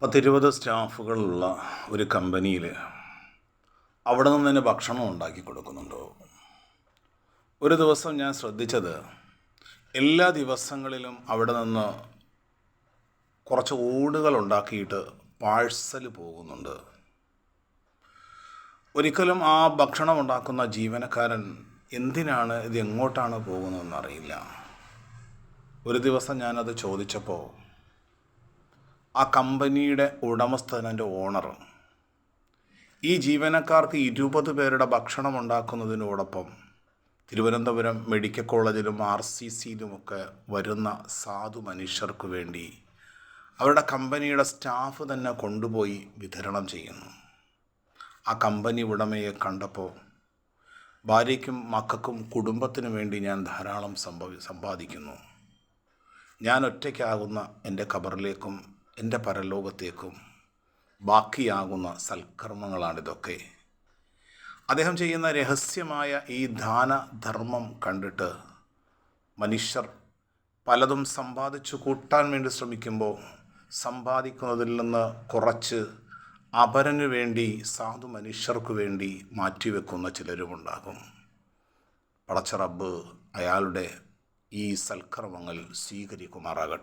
10-20 സ്റ്റാഫുകളുള്ള ഒരു കമ്പനിയിൽ അവിടെ നിന്ന് തന്നെ ഭക്ഷണം ഉണ്ടാക്കി കൊടുക്കുന്നുണ്ടോ? ഒരു ദിവസം ഞാൻ ശ്രദ്ധിച്ചത്, എല്ലാ ദിവസങ്ങളിലും അവിടെ നിന്ന് കുറച്ച് ഓടുകൾ ഉണ്ടാക്കിയിട്ട് പാഴ്സൽ പോകുന്നുണ്ട്. ഒരിക്കലും ആ ഭക്ഷണം ഉണ്ടാക്കുന്ന ജീവനക്കാരൻ എന്തിനാണ് ഇത് എങ്ങോട്ടാണ് പോകുന്നതെന്നറിയില്ല. ഒരു ദിവസം ഞാനത് ചോദിച്ചപ്പോൾ ആ കമ്പനിയുടെ ഉടമസ്ഥൻ്റെ ഓണർ ഈ ജീവനക്കാർക്ക് 20 പേരുടെ ഭക്ഷണം ഉണ്ടാക്കുന്നതിനോടൊപ്പം തിരുവനന്തപുരം മെഡിക്കൽ കോളേജിലും RCCയിലുമൊക്കെ വരുന്ന സാധു മനുഷ്യർക്ക് വേണ്ടി അവരുടെ കമ്പനിയുടെ സ്റ്റാഫ് തന്നെ കൊണ്ടുപോയി വിതരണം ചെയ്യുന്നു. ആ കമ്പനി ഉടമയെ കണ്ടപ്പോൾ ഭാര്യയ്ക്കും മക്കൾക്കും കുടുംബത്തിനു വേണ്ടി ഞാൻ ധാരാളം സമ്പാദിക്കുന്നു, ഞാൻ ഒറ്റയ്ക്കാകുന്ന എൻ്റെ ഖബറിലേക്കും എൻ്റെ പരലോകത്തേക്കും ബാക്കിയാകുന്ന സൽക്കർമ്മങ്ങളാണിതൊക്കെ. അദ്ദേഹം ചെയ്യുന്ന രഹസ്യമായ ഈ ദാനധർമ്മം കണ്ടിട്ട് മനുഷ്യർ പലതും സമ്പാദിച്ചു കൂട്ടാൻ വേണ്ടി ശ്രമിക്കുമ്പോൾ സമ്പാദിക്കുന്നതിൽ നിന്ന് കുറച്ച് അപരനു വേണ്ടി, സാധു മനുഷ്യർക്ക് വേണ്ടി മാറ്റിവെക്കുന്ന ചിലരുമുണ്ടാകും. പടച്ച റബ്ബ് അയാളുടെ ഈ സൽക്കർമ്മങ്ങൾ സ്വീകരിക്കുമാറാകട്ടെ.